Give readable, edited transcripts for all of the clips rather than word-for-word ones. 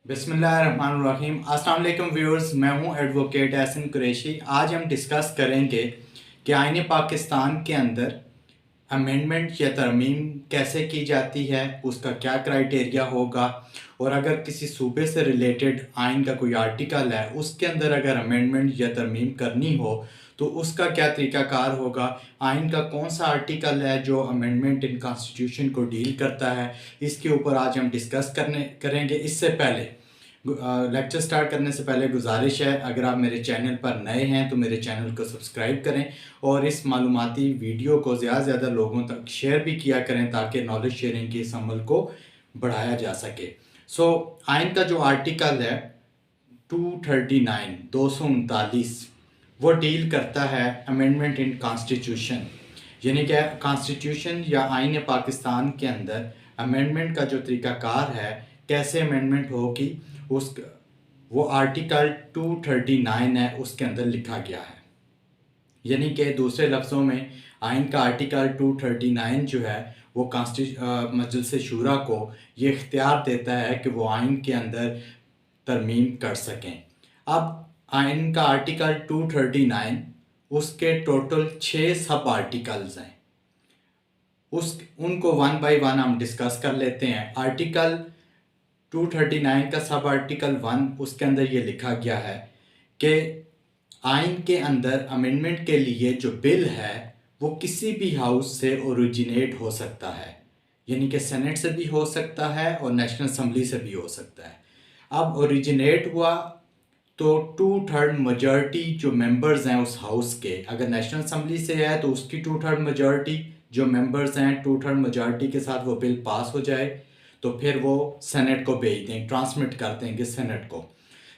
बिस्मिल्लाहिर्रहमानिर्रहीम। अस्सलाम वालेकुम व्यूअर्स, मैं हूं एडवोकेट एहसन कुरैशी। आज हम डिस्कस करेंगे कि आईन पाकिस्तान के अंदर अमेंडमेंट या तरमीम कैसे की जाती है, उसका क्या क्राइटेरिया होगा, और अगर किसी सूबे से रिलेटेड आइन का कोई आर्टिकल है उसके अंदर अगर अमेंडमेंट या तरमीम करनी हो तो उसका क्या तरीक़ाकार होगा। आइन का कौन सा आर्टिकल है जो अमेंडमेंट इन कॉन्स्टिट्यूशन को डील करता है, इसके ऊपर आज हम डिस्कस करेंगे। इससे पहले लेक्चर स्टार्ट करने से पहले गुजारिश है, अगर आप मेरे चैनल पर नए हैं तो मेरे चैनल को सब्सक्राइब करें और इस मालूमाती वीडियो को ज़्यादा से ज़्यादा लोगों तक शेयर भी किया करें ताकि नॉलेज शेयरिंग के इस अमल को बढ़ाया जा सके। आइन का जो आर्टिकल है 239 239 वो डील करता है अमेंडमेंट इन कॉन्स्टिट्यूशन, यानी कि कॉन्स्टिट्यूशन या आइन पाकिस्तान के अंदर अमेंडमेंट का जो तरीक़ाकार है, कैसे अमेंडमेंट होगी, उस वो आर्टिकल 239 है उसके अंदर लिखा गया है। यानी कि दूसरे लफ्ज़ों में आइन का आर्टिकल 239 जो है वो मजलिस शूरा को ये इख्तियार देता है कि वो आइन के अंदर तरमीम कर सकें। अब आइन का आर्टिकल 239 उसके टोटल 6 सब आर्टिकल्स हैं, उनको वन बाय वन हम डिस्कस कर लेते हैं। आर्टिकल 239 का सब आर्टिकल 1 उसके अंदर ये लिखा गया है कि आइन के अंदर अमेंडमेंट के लिए जो बिल है वो किसी भी हाउस से ओरिजिनेट हो सकता है, यानी कि सेनेट से भी हो सकता है और नेशनल असम्बली से भी हो सकता है। अब ओरिजिनेट हुआ तो 2/3 मेजॉरिटी जो मेंबर्स हैं उस हाउस के, अगर नेशनल असम्बली से है तो उसकी 2/3 मेजॉरिटी जो मेंबर्स हैं 2/3 मेजॉरिटी के साथ वो बिल पास हो जाए तो फिर वो सेनेट को भेज देंगे, ट्रांसमिट कर देंगे सेनेट को।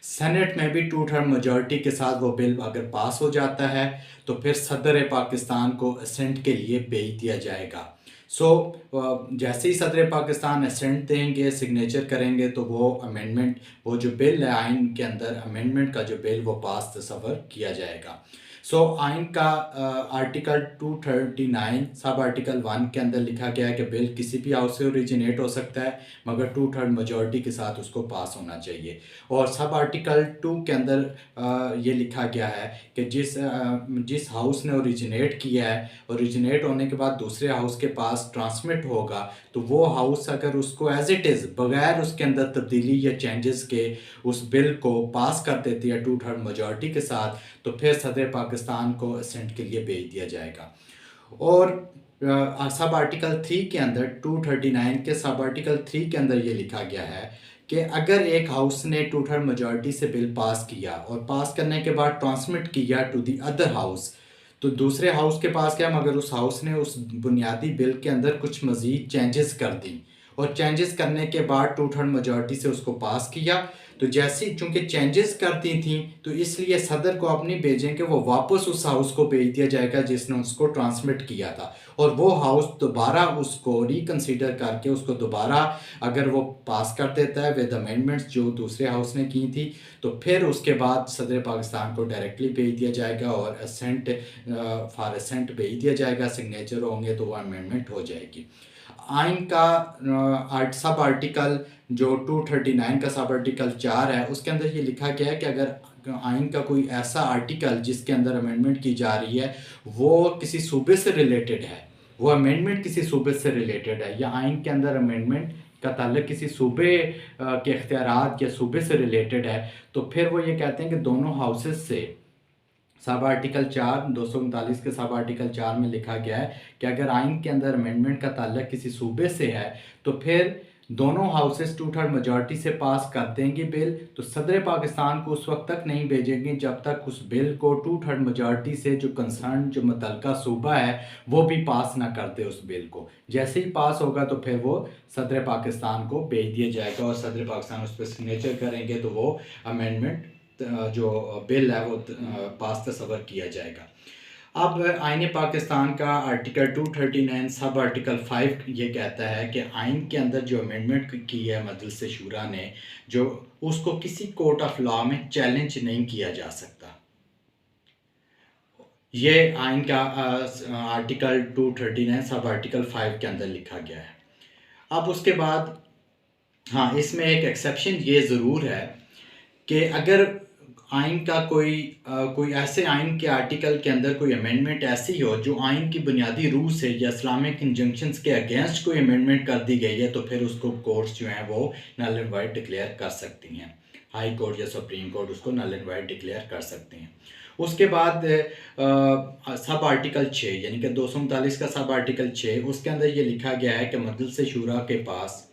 सेनेट में भी 2/3 मेजॉरिटी के साथ वो बिल अगर पास हो जाता है तो फिर सदर पाकिस्तान को असेंट के लिए भेज दिया जाएगा। जैसे ही सदर पाकिस्तान असेंट देंगे, सिग्नेचर करेंगे, तो वो अमेंडमेंट, वो जो बिल है आइन के अंदर अमेंडमेंट का जो बिल वो पास तस्वर किया जाएगा। आइन का आर्टिकल 239 सब आर्टिकल 1 के अंदर लिखा गया है कि बिल किसी भी हाउस से ओरिजिनेट हो सकता है मगर 2/3 मेजॉरिटी के साथ उसको पास होना चाहिए। और सब आर्टिकल 2 के अंदर ये लिखा गया है कि जिस हाउस ने ओरिजिनेट किया है, ओरिजिनेट होने के बाद दूसरे हाउस के पास ट्रांसमिट होगा तो वो हाउस अगर उसको एज इट इज़ बगैर उसके अंदर तब्दीली या चेंजेस के उस बिल को पास कर देती है 2/3 मेजॉरिटी के साथ, तो फिर सदर पाकिस्तान को असेंट के लिए भेज दिया जाएगा। और सब आर्टिकल 3 के अंदर 239 के सब आर्टिकल 3 के अंदर ये लिखा गया है कि अगर एक हाउस ने 2/3 मेजॉरिटी से बिल पास किया और पास करने के बाद ट्रांसमिट किया टू दी अदर हाउस, तो दूसरे हाउस के पास क्या, मगर उस हाउस ने उस बुनियादी बिल के अंदर कुछ मज़ीद चेंजेस कर दी और चेंजेस करने के बाद 2/3 मेजॉरिटी से उसको पास किया, तो जैसे चूँकि चेंजेस कर दी थी तो इसलिए सदर को आप नहीं भेजेंगे, वो वापस उस हाउस को भेज दिया जाएगा जिसने उसको ट्रांसमिट किया था, और वो हाउस दोबारा उसको रिकन्सिडर करके उसको दोबारा अगर वो पास कर देता है विद अमेंडमेंट्स जो दूसरे हाउस ने की थी, तो फिर उसके बाद सदर पाकिस्तान को डायरेक्टली भेज दिया जाएगा और असेंट फॉर असेंट भेज दिया जाएगा, सिग्नेचर होंगे तो वो अमेंडमेंट हो जाएगी। आइन का सब आर्टिकल जो 239 का सब आर्टिकल 4 है उसके अंदर ये लिखा गया है कि अगर आइन का कोई ऐसा आर्टिकल जिसके अंदर अमेंडमेंट की जा रही है वो किसी सूबे से रिलेटेड है, वो अमेंडमेंट किसी सूबे से रिलेटेड है या आइन के अंदर अमेंडमेंट का ताल्लुक किसी सूबे के इख्तियारात या सूबे से रिलेटेड है, तो फिर वो ये कहते हैं कि दोनों हाउसेस से सब आर्टिकल 4 239 के सब आर्टिकल 4 में लिखा गया है कि अगर आइन के अंदर अमेंडमेंट का ताल्लुक किसी सूबे से है तो फिर दोनों हाउसेस 2/3 मेजॉरिटी से पास कर देंगे बिल, तो सदर पाकिस्तान को उस वक्त तक नहीं भेजेंगे जब तक उस बिल को 2/3 मेजॉरिटी से जो कंसर्न जो मुतलका सूबा है वो भी पास ना कर दे उस बिल को। जैसे ही पास होगा तो फिर वो सदर पाकिस्तान को भेज दिया जाएगा और सदर पाकिस्तान उस पर सिग्नेचर करेंगे तो वो अमेंडमेंट जो बिल है वो पास तस्वर किया जाएगा। अब आइन पाकिस्तान का आर्टिकल 239 सब आर्टिकल 5 ये कहता है कि आइन के अंदर जो अमेंडमेंट की है मजलिस शूरा ने, जो उसको किसी कोर्ट ऑफ लॉ में चैलेंज नहीं किया जा सकता। ये आइन का आर्टिकल 239 सब आर्टिकल 5 के अंदर लिखा गया है। अब उसके बाद हाँ, इसमें एक एक्सेप्शन ये ज़रूर है कि अगर आइन का कोई ऐसे आइन के आर्टिकल के अंदर कोई अमेंडमेंट ऐसी हो जो आइन की बुनियादी रूह से या इस्लामिक इंजंक्शंस के अगेंस्ट कोई अमेंडमेंट कर दी गई है, तो फिर उसको कोर्ट्स जो हैं वो नल एंड वाइड डिक्लेयर कर सकती हैं। हाई कोर्ट या सुप्रीम कोर्ट उसको नल एंड वाइड डिक्लेयर कर सकते हैं। उसके बाद सब आर्टिकल 6 यानी कि 239 का सब आर्टिकल 6, उसके अंदर ये लिखा गया है कि मजलिस शूरा के पास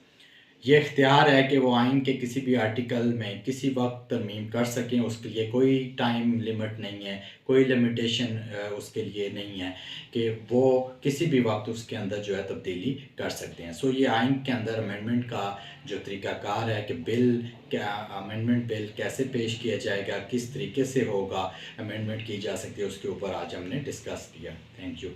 ये इख्तियार है कि वो आइन के किसी भी आर्टिकल में किसी वक्त तरमीम कर सकें। उसके लिए कोई टाइम लिमिट नहीं है, कोई लिमिटेशन उसके लिए नहीं है कि वो किसी भी वक्त उसके अंदर जो है तब्दीली कर सकते हैं। सो ये आइन के अंदर अमेंडमेंट का जो तरीक़ाकार है कि अमेंडमेंट बिल कैसे पेश किया जाएगा, किस तरीके से होगा, अमेंडमेंट की जा सकती है, उसके ऊपर आज हमने डिस्कस किया। Thank you.